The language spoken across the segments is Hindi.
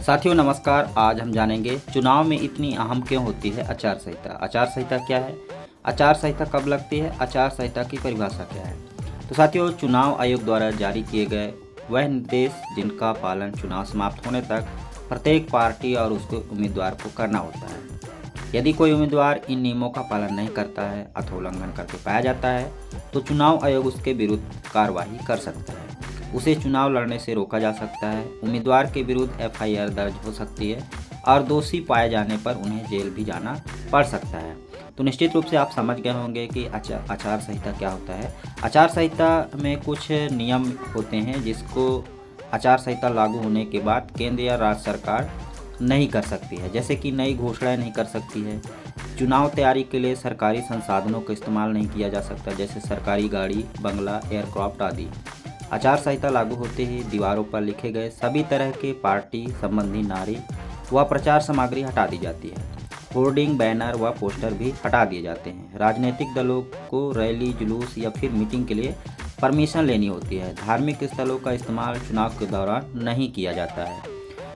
साथियों नमस्कार। आज हम जानेंगे चुनाव में इतनी अहम क्यों होती है आचार संहिता। आचार संहिता क्या है, आचार संहिता कब लगती है, आचार संहिता की परिभाषा क्या है। तो साथियों, चुनाव आयोग द्वारा जारी किए गए वह निर्देश जिनका पालन चुनाव समाप्त होने तक प्रत्येक पार्टी और उसके उम्मीदवार को करना होता है। यदि कोई उम्मीदवार इन नियमों का पालन नहीं करता है अथवा उल्लंघन करके पाया जाता है तो चुनाव आयोग उसके विरुद्ध कार्रवाई कर सकता है। उसे चुनाव लड़ने से रोका जा सकता है, उम्मीदवार के विरुद्ध एफआईआर दर्ज हो सकती है और दोषी पाए जाने पर उन्हें जेल भी जाना पड़ सकता है। तो निश्चित रूप से आप समझ गए होंगे कि आचार संहिता क्या होता है। आचार संहिता में कुछ नियम होते हैं जिसको आचार संहिता लागू होने के बाद केंद्र या राज्य सरकार नहीं कर सकती है, जैसे कि नई घोषणाएं नहीं कर सकती है। चुनाव तैयारी के लिए सरकारी संसाधनों का इस्तेमाल नहीं किया जा सकता, जैसे सरकारी गाड़ी, बंगला, एयरक्राफ्ट आदि। आचार संहिता लागू होते ही दीवारों पर लिखे गए सभी तरह के पार्टी संबंधी नारे व प्रचार सामग्री हटा दी जाती है। होर्डिंग, बैनर व पोस्टर भी हटा दिए जाते हैं। राजनीतिक दलों को रैली, जुलूस या फिर मीटिंग के लिए परमिशन लेनी होती है। धार्मिक स्थलों का इस्तेमाल चुनाव के दौरान नहीं किया जाता है।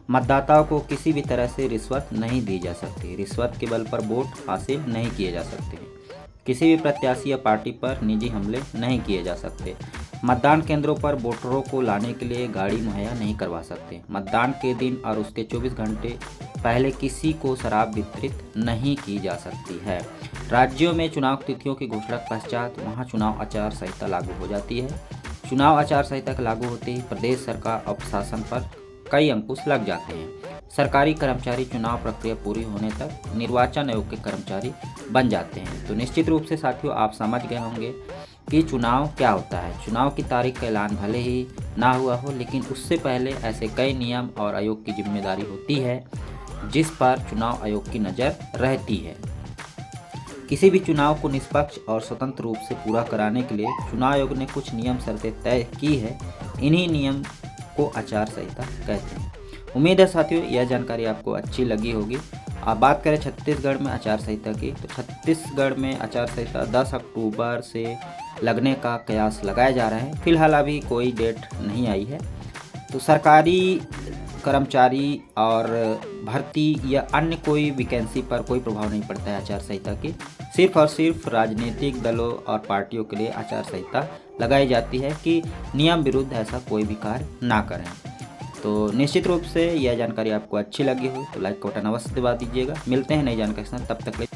मतदाताओं को किसी भी तरह से रिश्वत नहीं दी जा सकती। रिश्वत के बल पर वोट हासिल नहीं किए जा सकते। किसी भी प्रत्याशी या पार्टी पर निजी हमले नहीं किए जा सकते। मतदान केंद्रों पर वोटरों को लाने के लिए गाड़ी मुहैया नहीं करवा सकते। मतदान के दिन और उसके 24 घंटे पहले किसी को शराब वितरित नहीं की जा सकती है। राज्यों में चुनाव तिथियों की घोषणा के पश्चात वहां चुनाव आचार संहिता लागू हो जाती है। चुनाव आचार संहिता लागू होते ही प्रदेश सरकार और प्रशासन पर कई अंकुश लग जाते हैं। सरकारी कर्मचारी चुनाव प्रक्रिया पूरी होने तक निर्वाचन आयोग के कर्मचारी बन जाते हैं। तो निश्चित रूप से साथियों, आप समझ गए होंगे कि चुनाव क्या होता है। चुनाव की तारीख का ऐलान भले ही ना हुआ हो, लेकिन उससे पहले ऐसे कई नियम और आयोग की जिम्मेदारी होती है जिस पर चुनाव आयोग की नज़र रहती है। किसी भी चुनाव को निष्पक्ष और स्वतंत्र रूप से पूरा कराने के लिए चुनाव आयोग ने कुछ नियम शर्तें तय की है। इन्हीं नियम को आचार संहिता कहते हैं। उम्मीद है साथियों यह जानकारी आपको अच्छी लगी होगी। अब बात करें छत्तीसगढ़ में आचार संहिता की, तो छत्तीसगढ़ में आचार संहिता 10 अक्टूबर से लगने का कयास लगाया जा रहा है। फिलहाल अभी कोई डेट नहीं आई है। तो सरकारी कर्मचारी और भर्ती या अन्य कोई वैकेंसी पर कोई प्रभाव नहीं पड़ता है आचार संहिता की। सिर्फ और सिर्फ राजनीतिक दलों और पार्टियों के लिए आचार संहिता लगाई जाती है कि नियम विरुद्ध ऐसा कोई भी कार्य ना करें। तो निश्चित रूप से यह जानकारी आपको अच्छी लगी हो तो लाइक का बटन अवश्य दबा दीजिएगा। मिलते हैं नई जानकारी के साथ, तब तक के लिए।